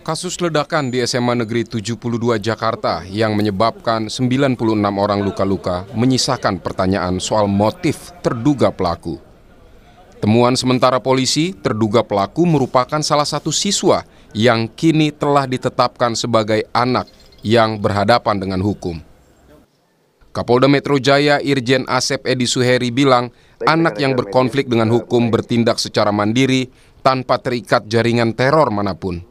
Kasus ledakan di SMA Negeri 72 Jakarta yang menyebabkan 96 orang luka-luka menyisakan pertanyaan soal motif terduga pelaku. Temuan sementara polisi, terduga pelaku merupakan salah satu siswa yang kini telah ditetapkan sebagai anak yang berhadapan dengan hukum. Kapolda Metro Jaya Irjen Asep Edi Suheri bilang, anak yang berkonflik dengan hukum bertindak secara mandiri tanpa terikat jaringan teror manapun.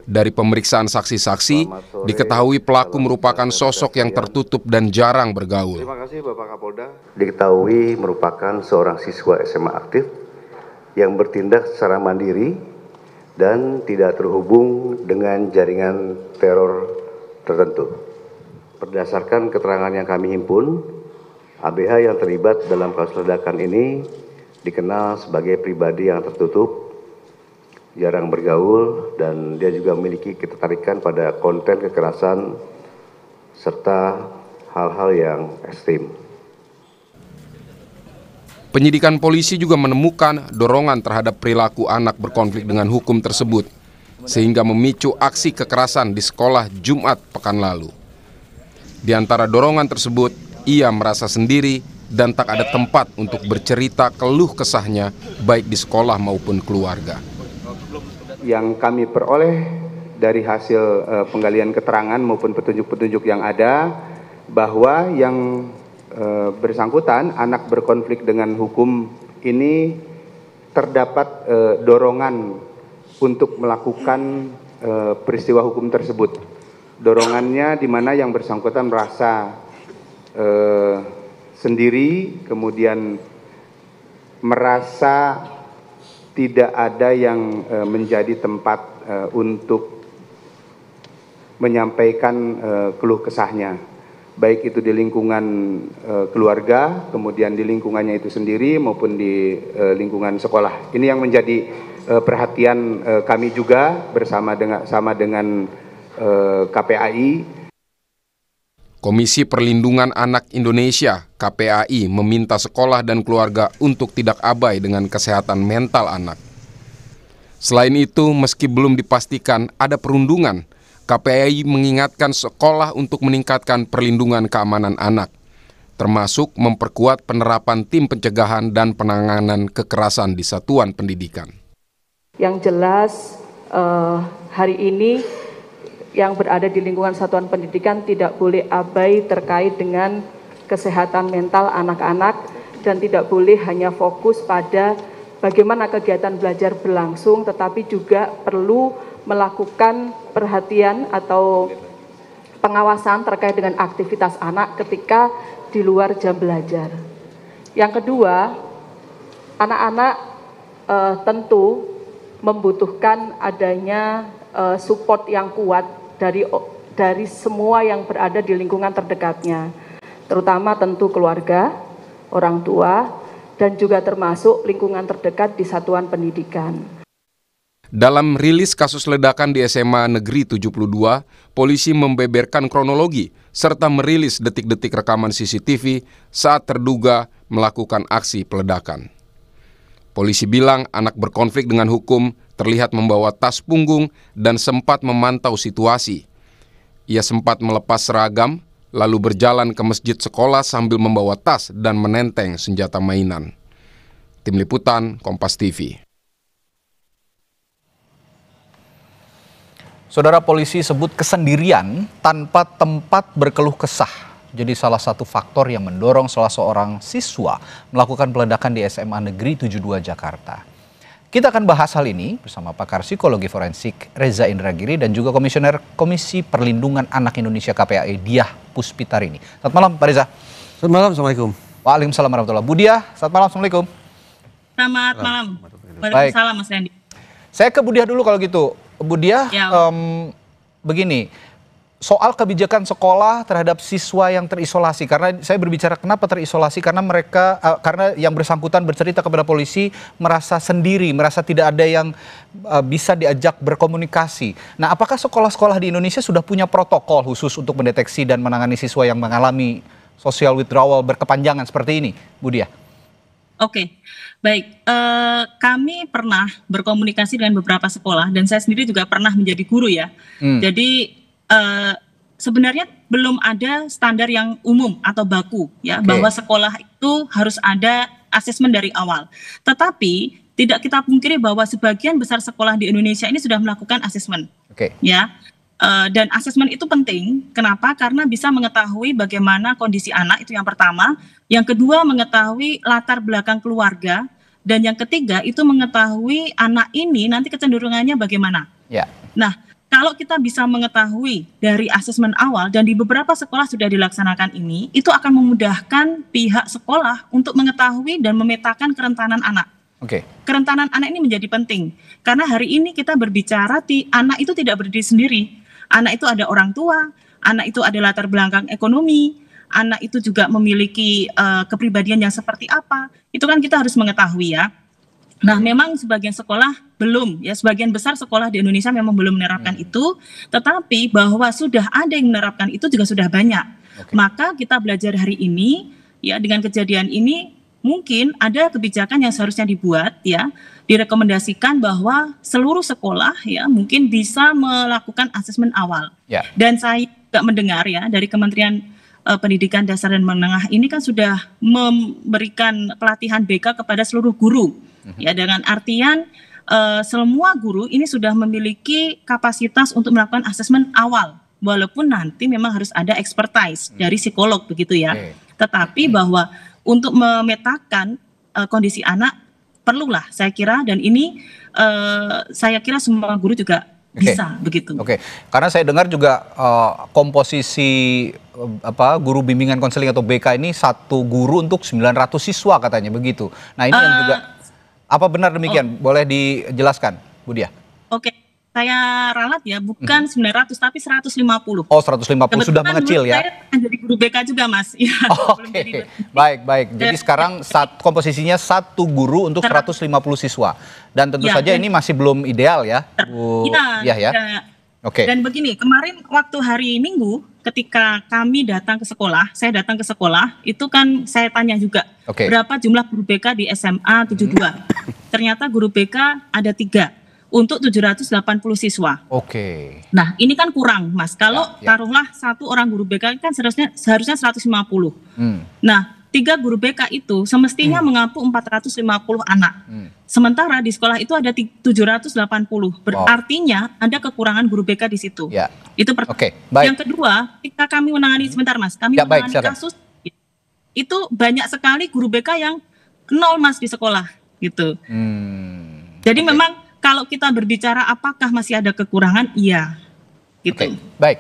Dari pemeriksaan saksi-saksi, diketahui pelaku merupakan sosok yang tertutup dan jarang bergaul. Terima kasih Bapak Kapolda. Diketahui merupakan seorang siswa SMA aktif yang bertindak secara mandiri dan tidak terhubung dengan jaringan teror tertentu. Berdasarkan keterangan yang kami himpun, ABH yang terlibat dalam kasus ledakan ini dikenal sebagai pribadi yang tertutup, jarang bergaul, dan dia juga memiliki ketertarikan pada konten kekerasan serta hal-hal yang ekstrim. Penyidikan polisi juga menemukan dorongan terhadap perilaku anak berkonflik dengan hukum tersebut, sehingga memicu aksi kekerasan di sekolah Jumat pekan lalu. Di antara dorongan tersebut, ia merasa sendiri dan tak ada tempat untuk bercerita keluh kesahnya baik di sekolah maupun keluarga. Yang kami peroleh dari hasil penggalian keterangan maupun petunjuk-petunjuk yang ada, bahwa yang bersangkutan anak berkonflik dengan hukum ini terdapat dorongan untuk melakukan peristiwa hukum tersebut. Dorongannya di mana yang bersangkutan merasa sendiri, kemudian merasa tidak ada yang menjadi tempat untuk menyampaikan keluh kesahnya, baik itu di lingkungan keluarga, kemudian di lingkungannya itu sendiri maupun di lingkungan sekolah. Ini yang menjadi perhatian kami juga bersama dengan KPAI. Komisi Perlindungan Anak Indonesia (KPAI) meminta sekolah dan keluarga untuk tidak abai dengan kesehatan mental anak. Selain itu, meski belum dipastikan ada perundungan, KPAI mengingatkan sekolah untuk meningkatkan perlindungan keamanan anak, termasuk memperkuat penerapan tim pencegahan dan penanganan kekerasan di satuan pendidikan. Yang jelas hari ini yang berada di lingkungan satuan pendidikan tidak boleh abai terkait dengan kesehatan mental anak-anak dan tidak boleh hanya fokus pada bagaimana kegiatan belajar berlangsung, tetapi juga perlu melakukan perhatian atau pengawasan terkait dengan aktivitas anak ketika di luar jam belajar. Yang kedua, anak-anak tentu membutuhkan adanya support yang kuat dari semua yang berada di lingkungan terdekatnya, terutama tentu keluarga, orang tua, dan juga termasuk lingkungan terdekat di satuan pendidikan. Dalam rilis kasus ledakan di SMA Negeri 72, polisi membeberkan kronologi serta merilis detik-detik rekaman CCTV saat terduga melakukan aksi peledakan. Polisi bilang anak berkonflik dengan hukum terlihat membawa tas punggung dan sempat memantau situasi. Ia sempat melepas seragam, lalu berjalan ke masjid sekolah sambil membawa tas dan menenteng senjata mainan. Tim Liputan, Kompas TV. Saudara, polisi sebut kesendirian tanpa tempat berkeluh kesah jadi salah satu faktor yang mendorong salah seorang siswa melakukan peledakan di SMA Negeri 72 Jakarta. Kita akan bahas hal ini bersama pakar psikologi forensik Reza Indragiri dan juga Komisioner Komisi Perlindungan Anak Indonesia KPAI Diah Puspitarini. Selamat malam Pak Reza. Selamat malam, Assalamualaikum. Waalaikumsalam warahmatullahi wabarakatuh. Bu Diah, selamat malam, Assalamualaikum. Selamat malam. Waalaikumsalam Mas Randy. Saya ke Bu Diah dulu kalau gitu. Bu Diah, begini, soal kebijakan sekolah terhadap siswa yang terisolasi, karena saya berbicara kenapa terisolasi, karena karena yang bersangkutan bercerita kepada polisi merasa sendiri, merasa tidak ada yang bisa diajak berkomunikasi. Nah, apakah sekolah-sekolah di Indonesia sudah punya protokol khusus untuk mendeteksi dan menangani siswa yang mengalami social withdrawal berkepanjangan seperti ini, Bu Diah? Oke, baik. Kami pernah berkomunikasi dengan beberapa sekolah dan saya sendiri juga pernah menjadi guru ya. Jadi sebenarnya belum ada standar yang umum atau baku ya bahwa sekolah itu harus ada asesmen dari awal. Tetapi tidak kita pungkiri bahwa sebagian besar sekolah di Indonesia ini sudah melakukan asesmen. Ya. Dan asesmen itu penting. Kenapa? Karena bisa mengetahui bagaimana kondisi anak, itu yang pertama. Yang kedua, mengetahui latar belakang keluarga. Dan yang ketiga, itu mengetahui anak ini nanti kecenderungannya bagaimana. Nah, kalau kita bisa mengetahui dari asesmen awal, dan di beberapa sekolah sudah dilaksanakan ini, itu akan memudahkan pihak sekolah untuk mengetahui dan memetakan kerentanan anak. Kerentanan anak ini menjadi penting. Karena hari ini kita berbicara, anak itu tidak berdiri sendiri. Anak itu ada orang tua, anak itu ada latar belakang ekonomi, anak itu juga memiliki kepribadian yang seperti apa. Itu kan kita harus mengetahui ya. Nah, memang sebagian sekolah belum, ya sebagian besar sekolah di Indonesia memang belum menerapkan itu, tetapi bahwa sudah ada yang menerapkan itu juga sudah banyak. Maka kita belajar hari ini, ya dengan kejadian ini, mungkin ada kebijakan yang seharusnya dibuat ya, direkomendasikan bahwa seluruh sekolah ya mungkin bisa melakukan asesmen awal. Dan saya juga mendengar ya dari Kementerian Pendidikan Dasar dan Menengah ini kan sudah memberikan pelatihan BK kepada seluruh guru. Ya, dengan artian semua guru ini sudah memiliki kapasitas untuk melakukan asesmen awal. Walaupun nanti memang harus ada expertise dari psikolog begitu ya. Tetapi bahwa untuk memetakan kondisi anak perlulah saya kira, dan ini saya kira semua guru juga bisa begitu. Karena saya dengar juga komposisi guru bimbingan konseling atau BK ini satu guru untuk 900 siswa katanya begitu. Nah ini yang juga apa benar demikian? Boleh dijelaskan, Bu Diah? Saya ralat ya, bukan 900 tapi 150. 150 sudah mengecil ya. Saya jadi guru BK juga Mas. Ya, baik. Jadi sekarang komposisinya satu guru untuk 150 siswa. Dan tentu saja ini masih belum ideal ya, Bu Diah ya. Dan begini, kemarin waktu hari Minggu ketika kami datang ke sekolah, saya datang ke sekolah, itu kan saya tanya juga berapa jumlah guru BK di SMA 72. Ternyata guru BK ada 3. Untuk 780 siswa. Nah, ini kan kurang, Mas. Kalau taruhlah satu orang guru BK kan seharusnya 150. Nah, 3 guru BK itu semestinya mengampu 450 anak. Sementara di sekolah itu ada 780. Berartinya ada kekurangan guru BK di situ. Itu yang kedua, ketika kami menangani sebentar, Mas. Kami menangani kasus itu banyak sekali guru BK yang 0 Mas di sekolah gitu. Jadi memang kalau kita berbicara apakah masih ada kekurangan, iya. Gitu. Baik,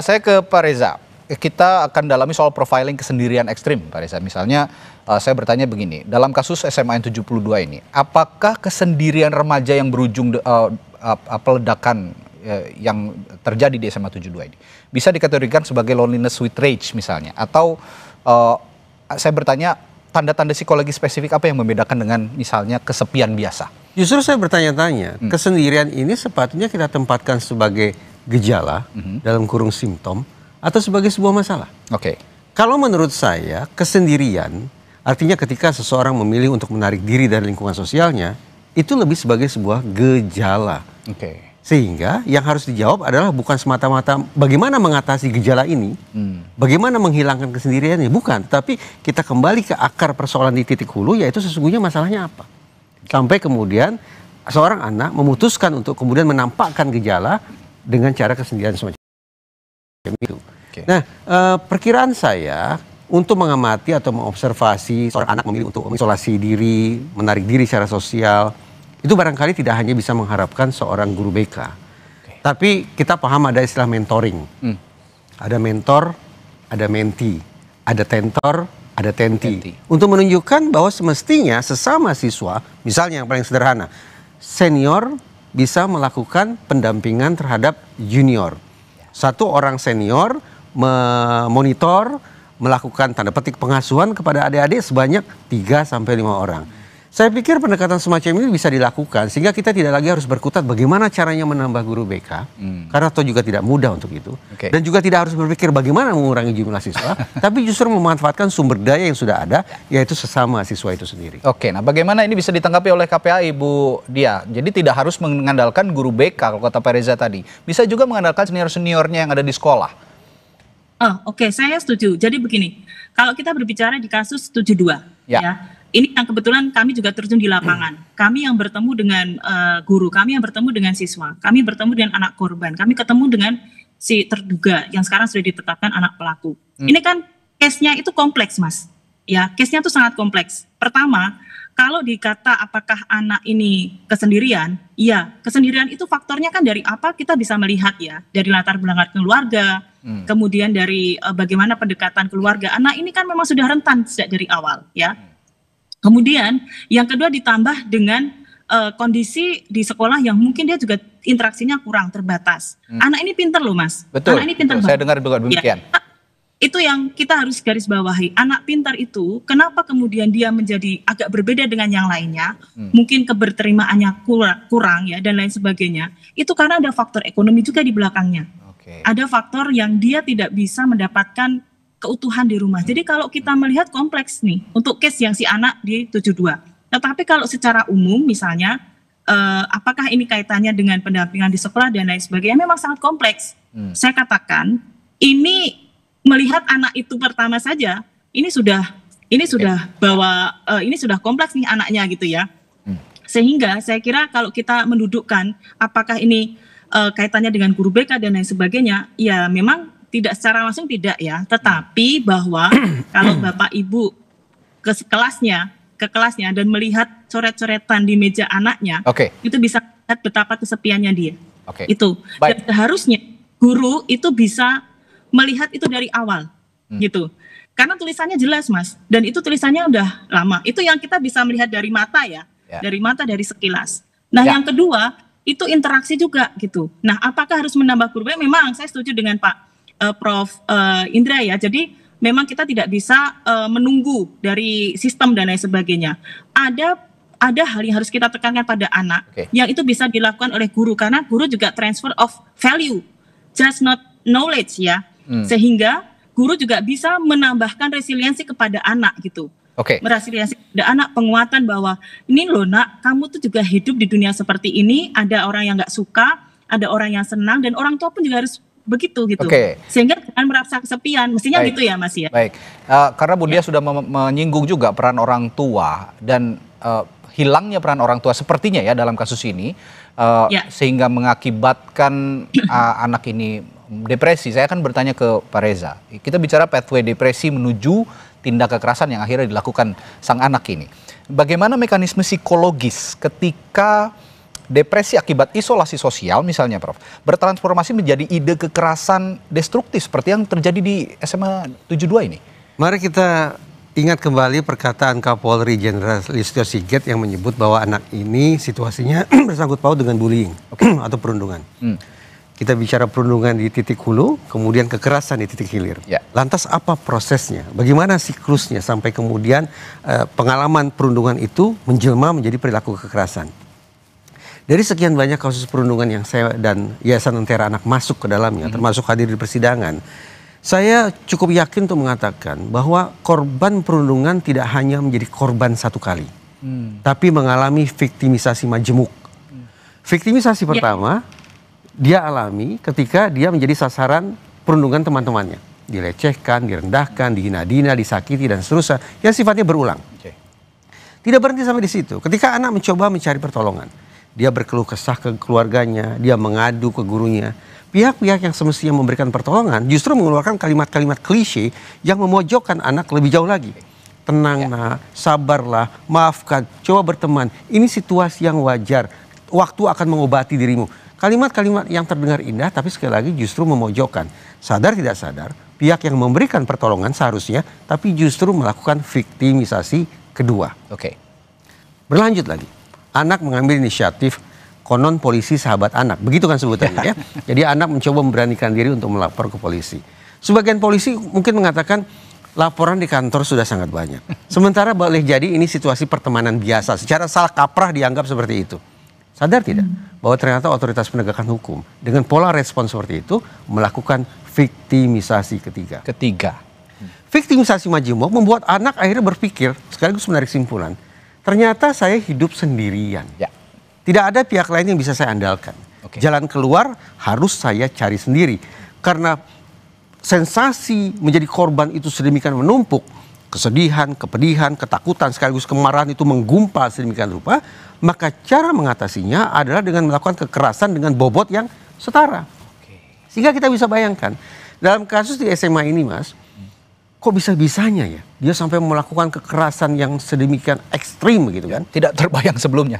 saya ke Pak Reza. Kita akan dalami soal profiling kesendirian ekstrim, Pak Reza. Misalnya, saya bertanya begini, dalam kasus SMA 72 ini, apakah kesendirian remaja yang berujung peledakan yang terjadi di SMA 72 ini bisa dikategorikan sebagai loneliness with rage misalnya? Atau saya bertanya, tanda-tanda psikologi spesifik apa yang membedakan dengan misalnya kesepian biasa? Justru saya bertanya-tanya, kesendirian ini sepatutnya kita tempatkan sebagai gejala dalam kurung simptom atau sebagai sebuah masalah. Kalau menurut saya, kesendirian artinya ketika seseorang memilih untuk menarik diri dari lingkungan sosialnya, itu lebih sebagai sebuah gejala. Sehingga yang harus dijawab adalah bukan semata-mata bagaimana mengatasi gejala ini, bagaimana menghilangkan kesendiriannya, bukan. Tapi kita kembali ke akar persoalan di titik hulu, yaitu sesungguhnya masalahnya apa. Sampai kemudian seorang anak memutuskan untuk kemudian menampakkan gejala dengan cara kesendirian semacam itu. Nah, perkiraan saya untuk mengamati atau mengobservasi seorang anak memilih untuk mengisolasi diri, menarik diri secara sosial, itu barangkali tidak hanya bisa mengharapkan seorang guru BK. Tapi kita paham ada istilah mentoring. Ada mentor, ada mentee, ada tentor, ada tenti. Untuk menunjukkan bahwa semestinya sesama siswa, misalnya yang paling sederhana, senior bisa melakukan pendampingan terhadap junior. Satu orang senior memonitor, melakukan tanda petik pengasuhan kepada adik-adik sebanyak 3-5 orang. Saya pikir pendekatan semacam ini bisa dilakukan sehingga kita tidak lagi harus berkutat bagaimana caranya menambah guru BK, karena toh juga tidak mudah untuk itu. Dan juga tidak harus berpikir bagaimana mengurangi jumlah siswa, tapi justru memanfaatkan sumber daya yang sudah ada, yaitu sesama siswa itu sendiri. Oke, nah bagaimana ini bisa ditanggapi oleh KPAI, Bu Dia? Jadi tidak harus mengandalkan guru BK, kalau kata Pak Reza tadi. Bisa juga mengandalkan senior-seniornya yang ada di sekolah. Oke, saya setuju. Jadi begini, kalau kita berbicara di kasus 72, ya ini yang kebetulan kami juga terjun di lapangan. Kami yang bertemu dengan guru, kami yang bertemu dengan siswa, kami bertemu dengan anak korban, kami ketemu dengan si terduga yang sekarang sudah ditetapkan anak pelaku. Ini kan case-nya itu kompleks, Mas. Ya, case-nya itu sangat kompleks. Pertama, kalau dikata apakah anak ini kesendirian, ya kesendirian itu faktornya kan dari apa kita bisa melihat ya, dari latar belakang keluarga, kemudian dari bagaimana pendekatan keluarga. Anak ini kan memang sudah rentan sejak dari awal, ya. Kemudian yang kedua ditambah dengan kondisi di sekolah yang mungkin dia juga interaksinya kurang terbatas. Anak ini pintar loh, Mas. Betul, anak ini pintar. saya dengar juga demikian. Ya, itu yang kita harus garis bawahi. Anak pintar itu kenapa kemudian dia menjadi agak berbeda dengan yang lainnya, mungkin keberterimaannya kurang ya dan lain sebagainya. Itu karena ada faktor ekonomi juga di belakangnya. Ada faktor yang dia tidak bisa mendapatkan keutuhan di rumah. Jadi kalau kita melihat kompleks nih untuk case yang si anak di 72. Tetapi kalau secara umum misalnya apakah ini kaitannya dengan pendampingan di sekolah dan lain sebagainya, memang sangat kompleks. Saya katakan ini melihat anak itu pertama saja ini sudah bahwa ini sudah kompleks nih anaknya gitu ya. Sehingga saya kira kalau kita mendudukkan apakah ini kaitannya dengan guru BK dan lain sebagainya, ya memang tidak secara langsung tidak ya, tetapi bahwa kalau Bapak Ibu ke kelasnya dan melihat coret-coretan di meja anaknya, itu bisa lihat betapa kesepiannya dia. Itu. Dan seharusnya guru itu bisa melihat itu dari awal, gitu. Karena tulisannya jelas, Mas, dan itu tulisannya udah lama. Itu yang kita bisa melihat dari mata ya, dari mata dari sekilas. Nah, yang kedua itu interaksi juga gitu. Nah, apakah harus menambah guru? Memang saya setuju dengan Pak Prof. Indra ya, jadi memang kita tidak bisa menunggu dari sistem dan lain sebagainya. Ada hal yang harus kita tekankan pada anak, yang itu bisa dilakukan oleh guru, karena guru juga transfer of value, just not knowledge ya, sehingga guru juga bisa menambahkan resiliensi kepada anak gitu. Resiliensi kepada anak, penguatan bahwa ini loh nak, kamu tuh juga hidup di dunia seperti ini, ada orang yang nggak suka, ada orang yang senang, dan orang tua pun juga harus begitu gitu, sehingga jangan merasa kesepian, mestinya gitu ya Mas ya. Karena Bu Dia sudah menyinggung juga peran orang tua dan hilangnya peran orang tua sepertinya ya dalam kasus ini, sehingga mengakibatkan anak ini depresi. Saya akan bertanya ke Pak Reza, kita bicara pathway depresi menuju tindak kekerasan yang akhirnya dilakukan sang anak ini. Bagaimana mekanisme psikologis ketika depresi akibat isolasi sosial misalnya Prof, bertransformasi menjadi ide kekerasan destruktif seperti yang terjadi di SMA 72 ini? Mari kita ingat kembali perkataan Kapolri Jenderal Listio Sigit yang menyebut bahwa anak ini situasinya bersangkut paut dengan bullying atau perundungan. Kita bicara perundungan di titik hulu, kemudian kekerasan di titik hilir. Lantas apa prosesnya? Bagaimana siklusnya sampai kemudian pengalaman perundungan itu menjelma menjadi perilaku kekerasan? Dari sekian banyak kasus perundungan yang saya dan Yayasan Lentera Anak masuk ke dalamnya, termasuk hadir di persidangan, saya cukup yakin untuk mengatakan bahwa korban perundungan tidak hanya menjadi korban satu kali, tapi mengalami viktimisasi majemuk. Viktimisasi pertama, dia alami ketika dia menjadi sasaran perundungan teman-temannya. Dilecehkan, direndahkan, dihina-hina, disakiti, dan seterusnya, yang sifatnya berulang. Tidak berhenti sampai di situ. Ketika anak mencoba mencari pertolongan, dia berkeluh kesah ke keluarganya, dia mengadu ke gurunya. Pihak-pihak yang semestinya memberikan pertolongan justru mengeluarkan kalimat-kalimat klise yang memojokkan anak lebih jauh lagi. Tenang nak, sabarlah, maafkan, coba berteman. Ini situasi yang wajar, waktu akan mengobati dirimu. Kalimat-kalimat yang terdengar indah tapi sekali lagi justru memojokkan. Sadar tidak sadar, pihak yang memberikan pertolongan seharusnya tapi justru melakukan viktimisasi kedua. Berlanjut lagi. Anak mengambil inisiatif, konon polisi sahabat anak, begitu kan sebutannya ya. Jadi anak mencoba memberanikan diri untuk melapor ke polisi. Sebagian polisi mungkin mengatakan laporan di kantor sudah sangat banyak. Sementara boleh jadi ini situasi pertemanan biasa, secara salah kaprah dianggap seperti itu. Sadar tidak bahwa ternyata otoritas penegakan hukum dengan pola respon seperti itu melakukan viktimisasi ketiga. Viktimisasi majemuk membuat anak akhirnya berpikir, sekaligus menarik simpulan, ternyata saya hidup sendirian. Tidak ada pihak lain yang bisa saya andalkan. Jalan keluar harus saya cari sendiri. Karena sensasi menjadi korban itu sedemikian menumpuk, kesedihan, kepedihan, ketakutan, sekaligus kemarahan itu menggumpal sedemikian rupa, maka cara mengatasinya adalah dengan melakukan kekerasan dengan bobot yang setara. Sehingga kita bisa bayangkan, dalam kasus di SMA ini, Mas, kok bisa-bisanya ya dia sampai melakukan kekerasan yang sedemikian ekstrim gitu kan? Tidak terbayang sebelumnya.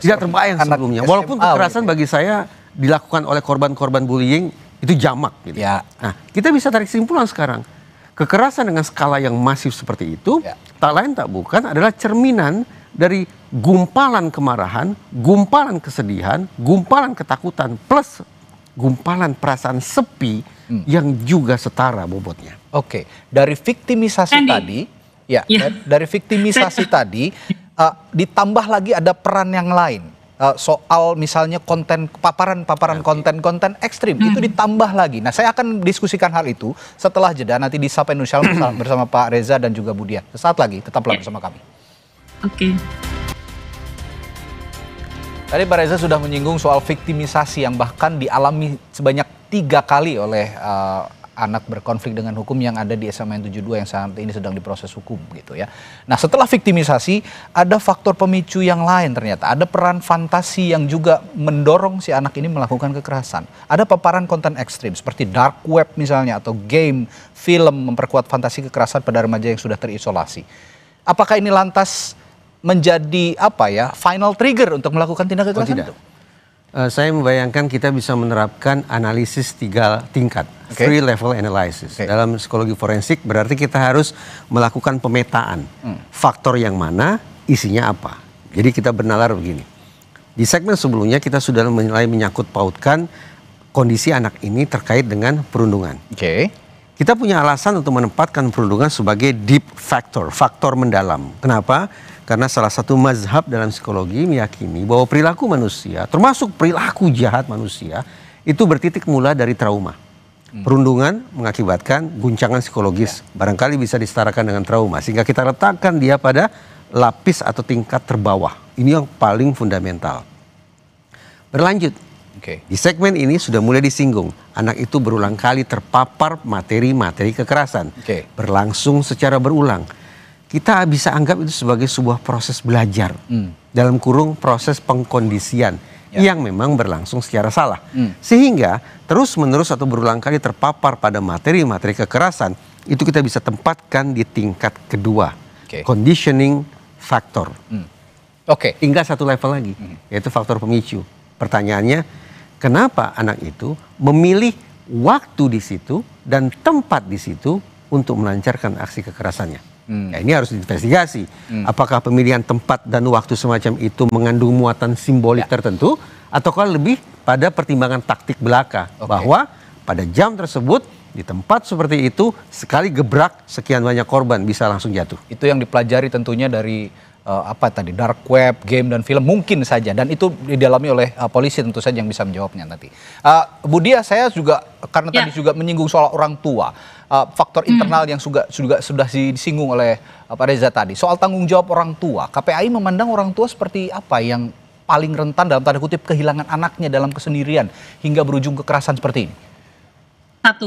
Walaupun kekerasan bagi saya dilakukan oleh korban-korban bullying itu jamak gitu. Nah, kita bisa tarik kesimpulan sekarang. Kekerasan dengan skala yang masif seperti itu tak lain tak bukan adalah cerminan dari gumpalan kemarahan, gumpalan kesedihan, gumpalan ketakutan plus gumpalan perasaan sepi yang juga setara bobotnya. Dari viktimisasi tadi, dari viktimisasi tadi ditambah lagi ada peran yang lain. Soal misalnya paparan konten ekstrim itu ditambah lagi. Nah, saya akan diskusikan hal itu setelah jeda nanti di Sapa Indonesia bersama Pak Reza dan juga Bu Diah. Sesaat lagi tetaplah bersama kami. Tadi Pak Reza sudah menyinggung soal viktimisasi yang bahkan dialami sebanyak 3 kali oleh anak berkonflik dengan hukum yang ada di SMA 72 yang saat ini sedang diproses hukum gitu ya. Nah, setelah viktimisasi ada faktor pemicu yang lain ternyata. Ada peran fantasi yang juga mendorong si anak ini melakukan kekerasan. Ada paparan konten ekstrim seperti dark web misalnya atau game, film memperkuat fantasi kekerasan pada remaja yang sudah terisolasi. Apakah ini lantas menjadi final trigger untuk melakukan tindak kekerasan itu? Saya membayangkan kita bisa menerapkan analisis 3 tingkat, 3 level analysis. Dalam psikologi forensik berarti kita harus melakukan pemetaan faktor yang mana, isinya apa. Jadi kita bernalar begini. Di segmen sebelumnya kita sudah mulai menyangkut pautkan kondisi anak ini terkait dengan perundungan. Kita punya alasan untuk menempatkan perundungan sebagai deep factor, faktor mendalam. Kenapa? Karena salah satu mazhab dalam psikologi meyakini bahwa perilaku manusia, termasuk perilaku jahat manusia, itu bertitik mula dari trauma. Perundungan mengakibatkan guncangan psikologis, barangkali bisa disetarakan dengan trauma, sehingga kita letakkan dia pada lapis atau tingkat terbawah. Ini yang paling fundamental. Berlanjut, di segmen ini sudah mulai disinggung, anak itu berulang kali terpapar materi-materi kekerasan, berlangsung secara berulang. Kita bisa anggap itu sebagai sebuah proses belajar, dalam kurung proses pengkondisian yang memang berlangsung secara salah. Sehingga terus-menerus atau berulang kali terpapar pada materi-materi kekerasan, itu kita bisa tempatkan di tingkat kedua, conditioning factor. Tinggal satu level lagi, yaitu faktor pemicu. Pertanyaannya, kenapa anak itu memilih waktu di situ dan tempat di situ untuk melancarkan aksi kekerasannya? Ya, ini harus diinvestigasi. Apakah pemilihan tempat dan waktu semacam itu mengandung muatan simbolik tertentu, ataukah lebih pada pertimbangan taktik belaka bahwa pada jam tersebut di tempat seperti itu sekali gebrak sekian banyak korban bisa langsung jatuh. Itu yang dipelajari tentunya dari dark web, game dan film mungkin saja, dan itu didalami oleh polisi tentu saja yang bisa menjawabnya nanti. Bu Diah, saya juga karena tadi juga menyinggung soal orang tua, faktor internal yang sudah disinggung oleh Pak Reza tadi soal tanggung jawab orang tua. KPAI memandang orang tua seperti apa yang paling rentan dalam tanda kutip kehilangan anaknya dalam kesendirian hingga berujung kekerasan seperti ini? 1,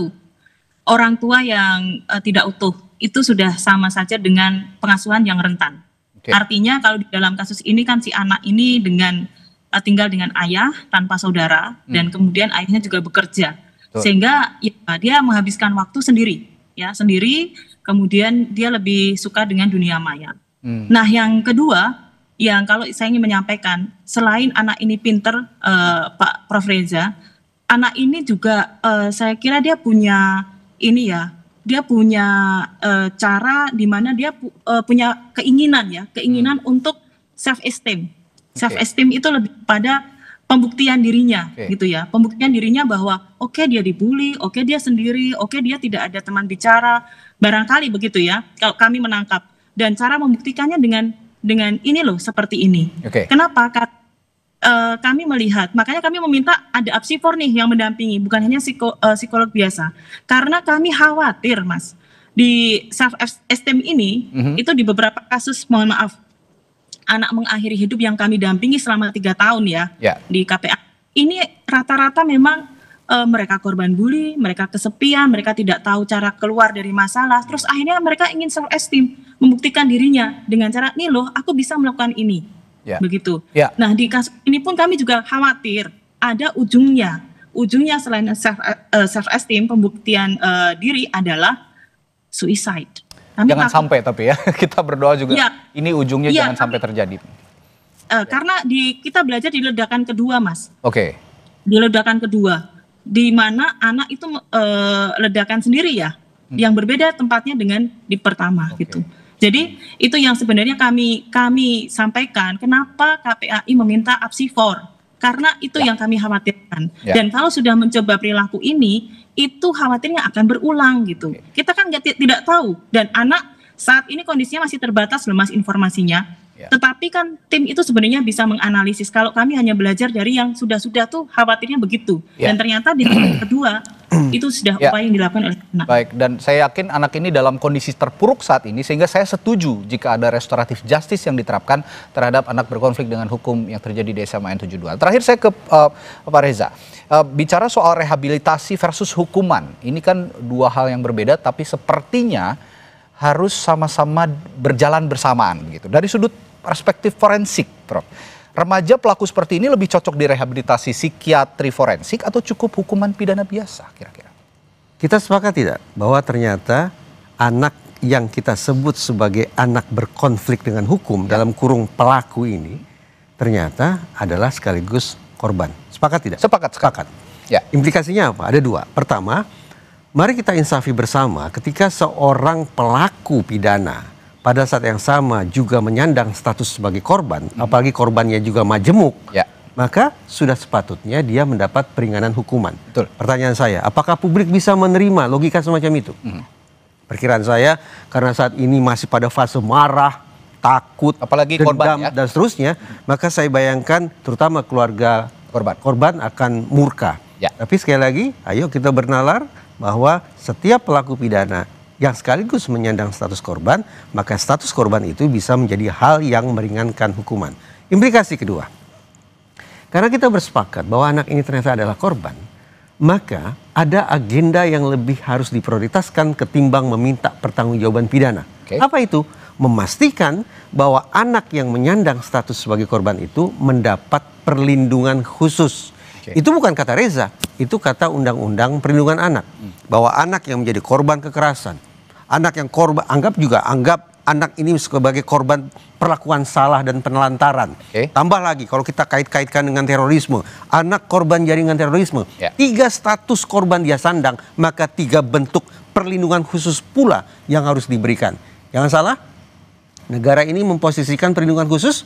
orang tua yang tidak utuh itu sudah sama saja dengan pengasuhan yang rentan. Artinya kalau di dalam kasus ini kan si anak ini tinggal dengan ayah tanpa saudara dan kemudian ayahnya juga bekerja. Sehingga ya, dia menghabiskan waktu sendiri, kemudian dia lebih suka dengan dunia maya. Nah, yang kedua, yang kalau saya ingin menyampaikan, selain anak ini pinter, Pak Prof. Reza, anak ini juga saya kira dia punya cara di mana dia punya keinginan untuk self esteem. Self esteem itu lebih pada pembuktian dirinya, gitu ya. Pembuktian dirinya bahwa oke, dia dibully, oke dia sendiri, oke dia tidak ada teman bicara, barangkali begitu ya. Kalau kami menangkap, dan cara membuktikannya dengan ini loh, seperti ini. Kenapa? Kami melihat, makanya kami meminta ada apsifor nih yang mendampingi, bukan hanya psikolog biasa. Karena kami khawatir, Mas, di self esteem ini itu di beberapa kasus, mohon maaf, anak mengakhiri hidup yang kami dampingi selama 3 tahun ya di KPA. Ini rata-rata memang mereka korban bully, mereka kesepian, mereka tidak tahu cara keluar dari masalah. Terus akhirnya mereka ingin self esteem, membuktikan dirinya dengan cara, nih loh aku bisa melakukan ini. Begitu. Nah di kasus ini pun kami juga khawatir ada ujungnya. Ujungnya selain self esteem, pembuktian diri adalah suicide. Jangan sampai tapi ya, kita berdoa juga ini ujungnya jangan sampai terjadi. Karena kita belajar di ledakan kedua, Mas. Di ledakan kedua, di mana anak itu ledakan sendiri ya, yang berbeda tempatnya dengan di pertama gitu. Jadi itu yang sebenarnya kami sampaikan, kenapa KPAI meminta apsifor, karena itu yang kami khawatirkan. Dan kalau sudah mencoba perilaku ini, itu khawatirnya akan berulang gitu. Kita kan tidak tahu, dan anak saat ini kondisinya masih terbatas loh Mas informasinya. Tetapi kan tim itu sebenarnya bisa menganalisis. Kalau kami hanya belajar dari yang sudah-sudah tuh khawatirnya begitu. Dan ternyata di kedua itu sudah upaya yang dilakukan oleh anak. Baik, dan saya yakin anak ini dalam kondisi terpuruk saat ini, sehingga saya setuju jika ada restoratif justice yang diterapkan terhadap anak berkonflik dengan hukum yang terjadi di SMA N72. Terakhir saya ke Pak Reza. Bicara soal rehabilitasi versus hukuman, ini kan dua hal yang berbeda tapi sepertinya harus sama-sama berjalan bersamaan gitu. Dari sudut perspektif forensik, Prof. Remaja pelaku seperti ini lebih cocok direhabilitasi psikiatri forensik atau cukup hukuman pidana biasa kira-kira? Kita sepakat tidak bahwa ternyata anak yang kita sebut sebagai anak berkonflik dengan hukum dalam kurung pelaku ini ternyata adalah sekaligus korban. Sepakat tidak? Sepakat. Implikasinya apa? Ada dua. Pertama, mari kita insafi bersama ketika seorang pelaku pidana pada saat yang sama juga menyandang status sebagai korban, apalagi korbannya juga majemuk, maka sudah sepatutnya dia mendapat peringanan hukuman. Pertanyaan saya, apakah publik bisa menerima logika semacam itu? Perkiraan saya, karena saat ini masih pada fase marah, takut, apalagi dendam, korban dan seterusnya, maka saya bayangkan terutama keluarga korban akan murka. Tapi sekali lagi, ayo kita bernalar bahwa setiap pelaku pidana yang sekaligus menyandang status korban, maka status korban itu bisa menjadi hal yang meringankan hukuman. Implikasi kedua, karena kita bersepakat bahwa anak ini ternyata adalah korban, maka ada agenda yang lebih harus diprioritaskan ketimbang meminta pertanggungjawaban pidana. Apa itu? Memastikan bahwa anak yang menyandang status sebagai korban itu mendapat perlindungan khusus. Itu bukan kata Reza, itu kata Undang-Undang Perlindungan Anak. Bahwa anak yang menjadi korban kekerasan, anak yang anggap anak ini sebagai korban perlakuan salah dan penelantaran. Tambah lagi kalau kita kait-kaitkan dengan terorisme, anak korban jaringan terorisme, 3 status korban dia sandang, maka 3 bentuk perlindungan khusus pula yang harus diberikan. Jangan salah, negara ini memposisikan perlindungan khusus,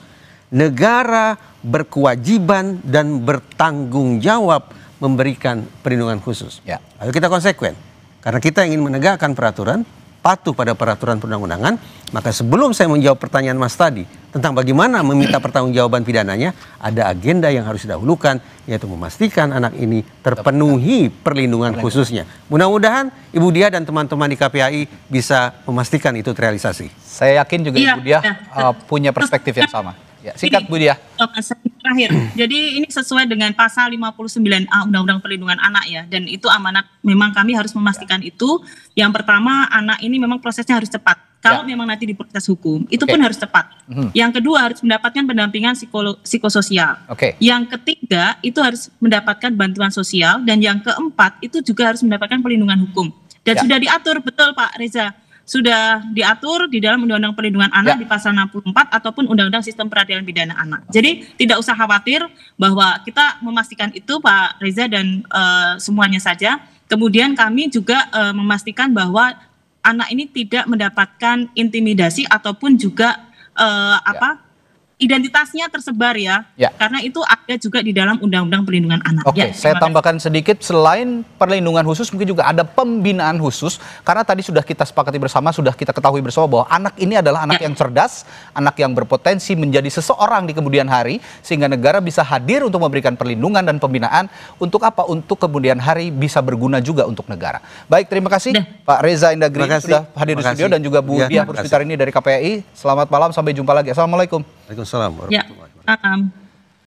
negara berkewajiban dan bertanggung jawab memberikan perlindungan khusus. Ayo kita konsekuen. Karena kita ingin menegakkan peraturan, patuh pada peraturan perundang-undangan, maka sebelum saya menjawab pertanyaan Mas tadi tentang bagaimana meminta pertanggungjawaban pidananya, ada agenda yang harus didahulukan, yaitu memastikan anak ini terpenuhi perlindungan khususnya. Mudah-mudahan Ibu Dia dan teman-teman di KPAI bisa memastikan itu terrealisasi. Saya yakin juga Ibu Dia punya perspektif yang sama. Singkat Bu Dia. Terakhir, jadi ini sesuai dengan pasal 59A Undang-Undang Perlindungan Anak ya, dan itu amanat memang kami harus memastikan itu. Yang pertama, anak ini memang prosesnya harus cepat. Kalau memang nanti di proses hukum, itu pun harus cepat. Yang kedua, harus mendapatkan pendampingan psikososial. Yang ketiga, itu harus mendapatkan bantuan sosial, dan yang keempat, itu juga harus mendapatkan perlindungan hukum. Dan sudah diatur, betul Pak Reza, sudah diatur di dalam Undang-Undang Perlindungan Anak di pasal 64 ataupun Undang-Undang Sistem Peradilan Pidana Anak. Jadi tidak usah khawatir bahwa kita memastikan itu Pak Reza dan semuanya saja. Kemudian kami juga memastikan bahwa anak ini tidak mendapatkan intimidasi ataupun juga identitasnya tersebar ya, karena itu ada juga di dalam Undang-Undang Perlindungan Anak. Oke, saya tambahkan sedikit, selain perlindungan khusus mungkin juga ada pembinaan khusus, karena tadi sudah kita sepakati bersama, sudah kita ketahui bersama bahwa anak ini adalah anak yang cerdas, anak yang berpotensi menjadi seseorang di kemudian hari, sehingga negara bisa hadir untuk memberikan perlindungan dan pembinaan, untuk apa? Untuk kemudian hari bisa berguna juga untuk negara. Baik, terima kasih Pak Reza Indragiri sudah hadir di studio, dan juga Bu Diah Puspitarini dari KPAI. Selamat malam, sampai jumpa lagi. Assalamualaikum. Waalaikumsalam warahmatullahi wabarakatuh.